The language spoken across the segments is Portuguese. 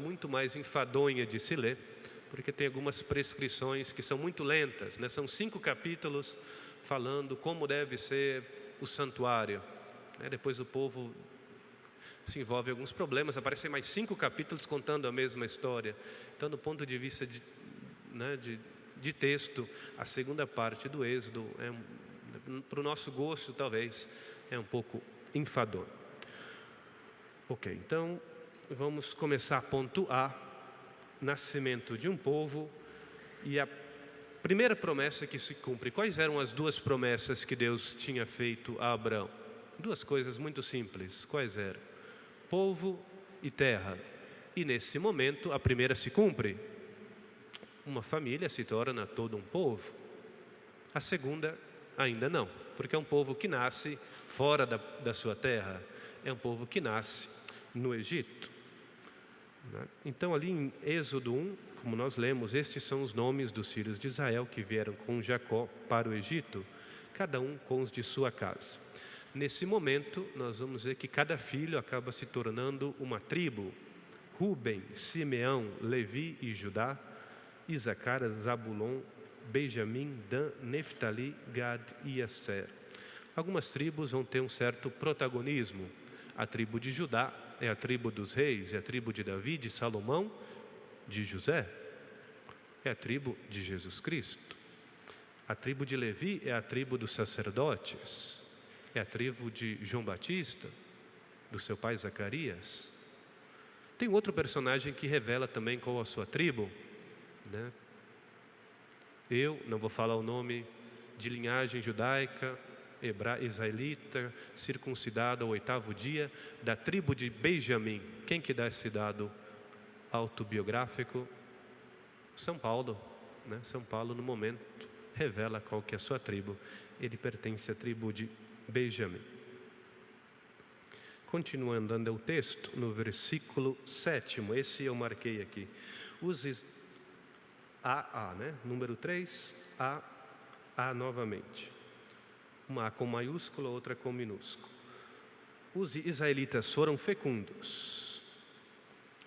muito mais enfadonha de se ler, porque tem algumas prescrições que são muito lentas, né? São 5 capítulos falando como deve ser o santuário, né? Depois o povo se envolve em alguns problemas, aparecem mais 5 capítulos contando a mesma história. Então, do ponto de vista de texto, a segunda parte do Êxodo, para o nosso gosto, talvez, é um pouco enfadonho. Ok, então vamos começar ponto A, nascimento de um povo e a primeira promessa que se cumpre. Quais eram as 2 promessas que Deus tinha feito a Abraão? 2 coisas muito simples. Quais eram? Povo e terra. E nesse momento a primeira se cumpre. Uma família se torna todo um povo. A segunda ainda não, porque é um povo que nasce fora da sua terra. É um povo que nasce no Egito. Então ali em Êxodo 1, como nós lemos, estes são os nomes dos filhos de Israel que vieram com Jacó para o Egito, cada um com os de sua casa. Nesse momento, nós vamos ver que cada filho acaba se tornando uma tribo. Ruben, Simeão, Levi e Judá, Isacar, Zabulon, Benjamim, Dan, Neftali, Gad e Asser. Algumas tribos vão ter um certo protagonismo. A tribo de Judá é a tribo dos reis, é a tribo de Davi, de Salomão, de José. É a tribo de Jesus Cristo. A tribo de Levi é a tribo dos sacerdotes. É a tribo de João Batista, do seu pai Zacarias. Tem outro personagem que revela também qual a sua tribo, né? Eu não vou falar o nome, de linhagem judaica, israelita, circuncidado ao 8º dia, da tribo de Benjamim. Quem que dá esse dado autobiográfico? São Paulo, né? São Paulo no momento revela qual que é a sua tribo. Ele pertence à tribo de Benjamim. Continuando andando o texto, no versículo 7º, esse eu marquei aqui. né? Número 3, A novamente. Uma A com maiúsculo, outra com minúsculo. Os israelitas foram fecundos,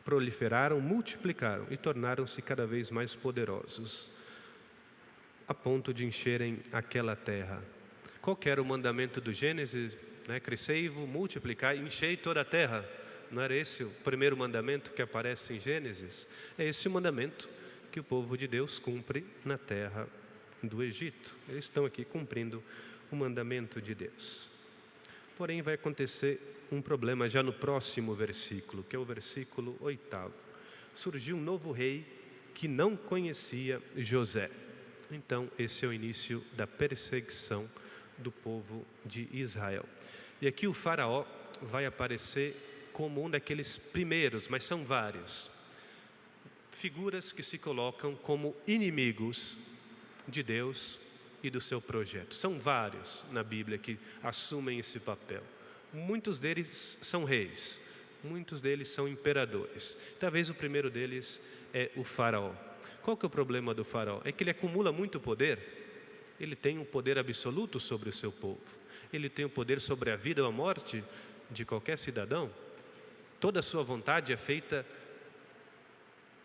proliferaram, multiplicaram e tornaram-se cada vez mais poderosos, a ponto de encherem aquela terra. Qual que era o mandamento do Gênesis? Crescei-vos, multiplicai, enchei toda a terra. Não era esse o primeiro mandamento que aparece em Gênesis? É esse o mandamento que o povo de Deus cumpre na terra do Egito. Eles estão aqui cumprindo o mandamento de Deus. Porém, vai acontecer um problema já no próximo versículo, que é o versículo 8º. Surgiu um novo rei que não conhecia José. Então, esse é o início da perseguição do povo de Israel. E aqui o faraó vai aparecer como um daqueles primeiros, mas são vários, figuras que se colocam como inimigos de Deus e do seu projeto. São vários na Bíblia que assumem esse papel. Muitos deles são reis, muitos deles são imperadores. Talvez o primeiro deles é o faraó. Qual que é o problema do faraó? É que ele acumula muito poder. Ele tem um poder absoluto sobre o seu povo. Ele tem o poder sobre a vida ou a morte de qualquer cidadão. Toda a sua vontade é feita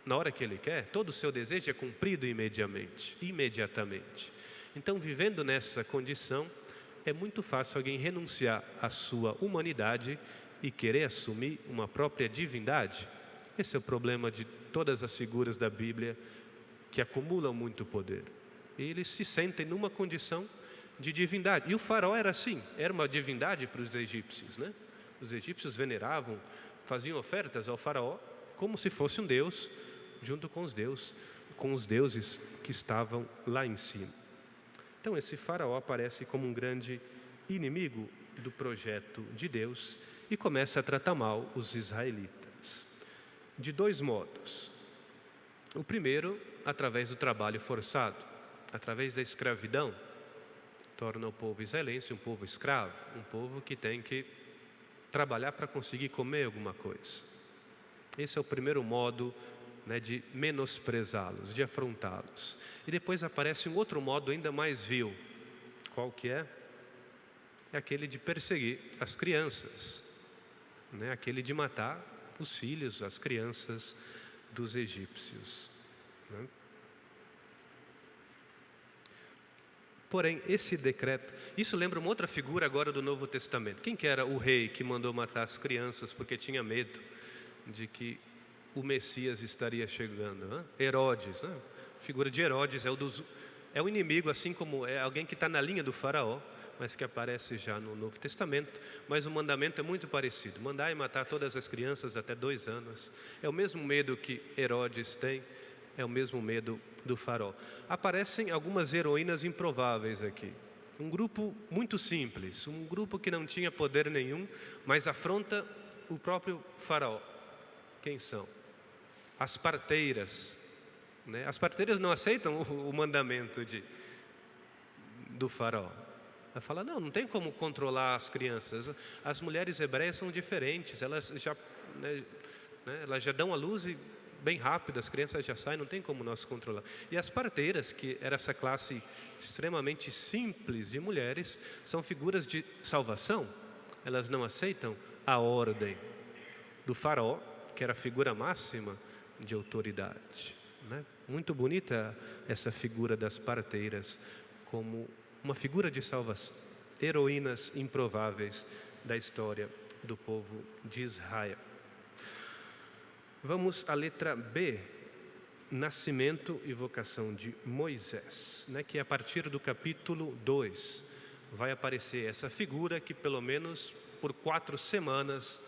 na hora que ele quer. Todo o seu desejo é cumprido imediatamente. Então, vivendo nessa condição, é muito fácil alguém renunciar à sua humanidade e querer assumir uma própria divindade. Esse é o problema de todas as figuras da Bíblia que acumulam muito poder. E eles se sentem numa condição de divindade. E o faraó era assim, era uma divindade para os egípcios, né? Os egípcios veneravam, faziam ofertas ao faraó como se fosse um deus, junto com os deuses que estavam lá em cima. Então esse faraó aparece como um grande inimigo do projeto de Deus e começa a tratar mal os israelitas. De 2 modos. O primeiro, através do trabalho forçado, através da escravidão, torna o povo israelense um povo escravo, um povo que tem que trabalhar para conseguir comer alguma coisa. Esse é o primeiro modo, de menosprezá-los, de afrontá-los. E depois aparece um outro modo ainda mais vil. Qual que é? É aquele de perseguir as crianças, aquele de matar os filhos, as crianças dos egípcios, né? Porém, esse decreto, isso lembra uma outra figura agora do Novo Testamento. Quem que era o rei que mandou matar as crianças porque tinha medo de que o Messias estaria chegando, né? Herodes, né? A figura de Herodes é o inimigo, assim como é alguém que está na linha do faraó, mas que aparece já no Novo Testamento. Mas o mandamento é muito parecido: mandar e matar todas as crianças até 2 anos. É o mesmo medo que Herodes tem, é o mesmo medo do faraó. Aparecem algumas heroínas improváveis aqui. Um grupo muito simples, um grupo que não tinha poder nenhum, mas afronta o próprio faraó. Quem são? As parteiras, né? As parteiras não aceitam o mandamento do faraó. Ela fala, não tem como controlar as crianças. As mulheres hebreias são diferentes, elas já dão à luz e bem rápido, as crianças já saem, não tem como nós controlar. E as parteiras, que era essa classe extremamente simples de mulheres, são figuras de salvação. Elas não aceitam a ordem do faraó, que era a figura máxima de autoridade, né? Muito bonita essa figura das parteiras como uma figura de salvação, heroínas improváveis da história do povo de Israel. Vamos à letra B, nascimento e vocação de Moisés, né, que a partir do capítulo 2 vai aparecer essa figura que pelo menos por 4 semanas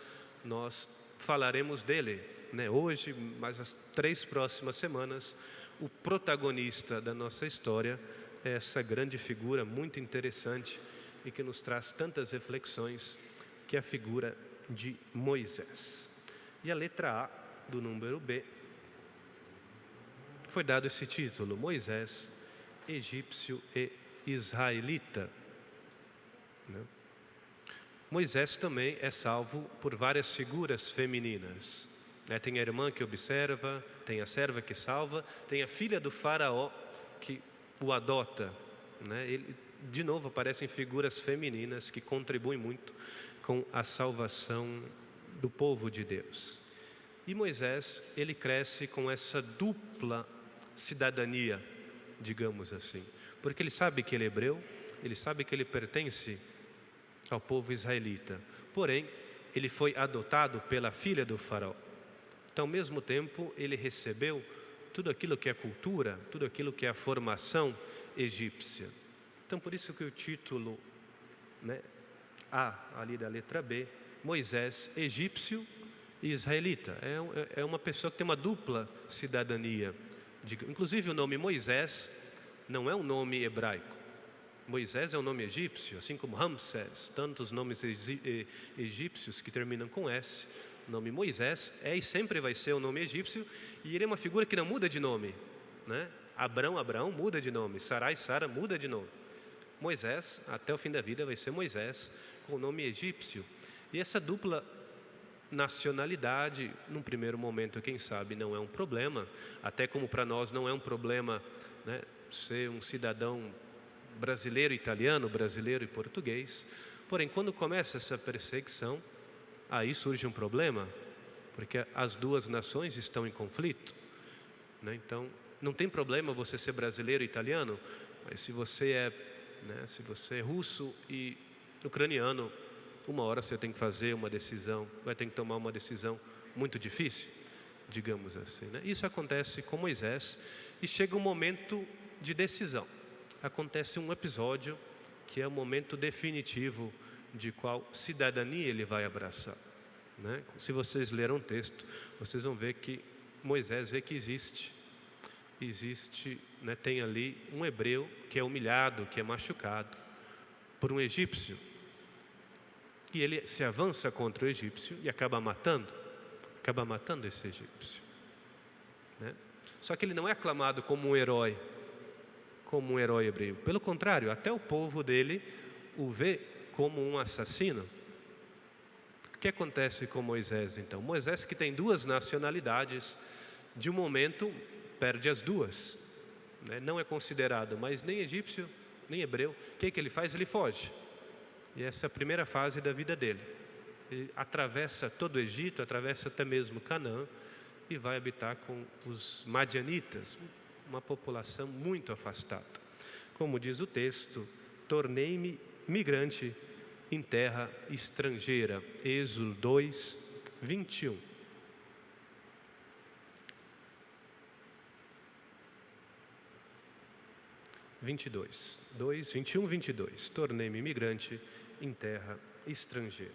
nós falaremos dele, né? Hoje, mas as 3 próximas semanas, o protagonista da nossa história é essa grande figura muito interessante e que nos traz tantas reflexões, que é a figura de Moisés. E a letra A do número B, foi dado esse título: Moisés, egípcio e israelita, né? Moisés também é salvo por várias figuras femininas, né? Tem a irmã que observa, tem a serva que salva, tem a filha do faraó que o adota, né? Ele, de novo, aparecem figuras femininas que contribuem muito com a salvação do povo de Deus. E Moisés, ele cresce com essa dupla cidadania, digamos assim, porque ele sabe que ele é hebreu, ele sabe que ele pertence ao povo israelita, porém, ele foi adotado pela filha do faraó. Então, ao mesmo tempo, ele recebeu tudo aquilo que é cultura, tudo aquilo que é a formação egípcia. Então, por isso que o título, né, A, ali da letra B, Moisés, egípcio e israelita, é uma pessoa que tem uma dupla cidadania. Inclusive o nome Moisés não é um nome hebraico. Moisés é um nome egípcio, assim como Ramsés, tantos nomes egípcios que terminam com S. O nome Moisés é e sempre vai ser um nome egípcio, e ele é uma figura que não muda de nome, né? Abraão muda de nome, Sarai, Sara muda de nome. Moisés, até o fim da vida, vai ser Moisés, com o nome egípcio. E essa dupla nacionalidade, num primeiro momento, quem sabe, não é um problema, até como para nós não é um problema, né, ser um cidadão brasileiro e italiano, brasileiro e português. Porém, quando começa essa perseguição, aí surge um problema, porque as duas nações estão em conflito, né? Então, não tem problema você ser brasileiro e italiano, mas se você é russo e ucraniano, uma hora você tem que fazer uma decisão, vai ter que tomar uma decisão muito difícil, digamos assim, né? Isso acontece com Moisés e chega um momento de decisão. Acontece um episódio que é o momento definitivo de qual cidadania ele vai abraçar, né? Se vocês leram o texto, vocês vão ver que Moisés vê que existe, né, tem ali um hebreu que é humilhado, que é machucado por um egípcio. E ele se avança contra o egípcio e acaba matando esse egípcio, né? Só que ele não é aclamado como um herói hebreu. Pelo contrário, até o povo dele o vê como um assassino. O que acontece com Moisés, então? Moisés, que tem 2 nacionalidades, de um momento perde as 2, né? Não é considerado mais nem egípcio, nem hebreu. O que ele faz? Ele foge. E essa é a primeira fase da vida dele. Ele atravessa todo o Egito, atravessa até mesmo Canaã e vai habitar com os madianitas, uma população muito afastada. Como diz o texto, tornei-me migrante em terra estrangeira. Êxodo 2, 21. (22) 2, 21, 22. Tornei-me migrante em terra estrangeira.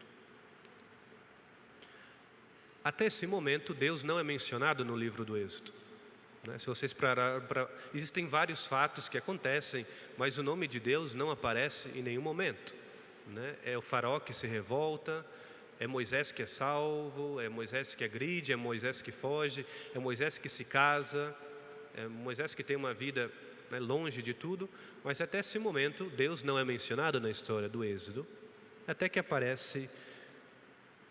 Até esse momento, Deus não é mencionado no livro do Êxodo. Se vocês existem vários fatos que acontecem, mas o nome de Deus não aparece em nenhum momento. É o faraó que se revolta, é Moisés que é salvo, é Moisés que agride, é Moisés que foge, é Moisés que se casa, é Moisés que tem uma vida longe de tudo, mas até esse momento Deus não é mencionado na história do Êxodo, até que aparece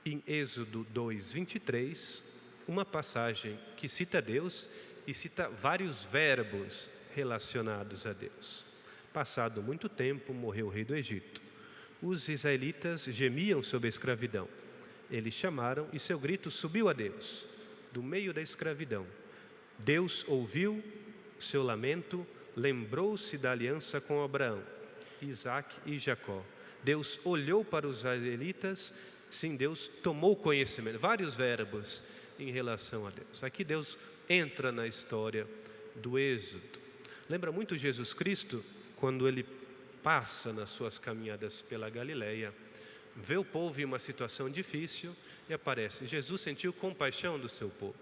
em Êxodo 2, 23, uma passagem que cita Deus e cita vários verbos relacionados a Deus. Passado muito tempo, morreu o rei do Egito. Os israelitas gemiam sob a escravidão. Eles chamaram e seu grito subiu a Deus, do meio da escravidão. Deus ouviu seu lamento, lembrou-se da aliança com Abraão, Isaque e Jacó. Deus olhou para os israelitas, sim, Deus tomou conhecimento. Vários verbos em relação a Deus. Aqui Deus entra na história do Êxodo. Lembra muito Jesus Cristo, quando ele passa nas suas caminhadas pela Galileia, vê o povo em uma situação difícil e aparece. Jesus sentiu compaixão do seu povo.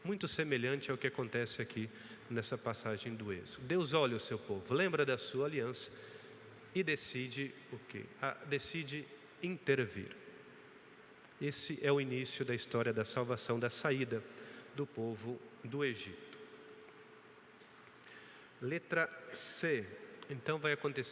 Muito semelhante ao que acontece aqui nessa passagem do Êxodo. Deus olha o seu povo, lembra da sua aliança e decide o quê? Decide intervir. Esse é o início da história da salvação, da saída do povo do Egito. Letra C. Então vai acontecer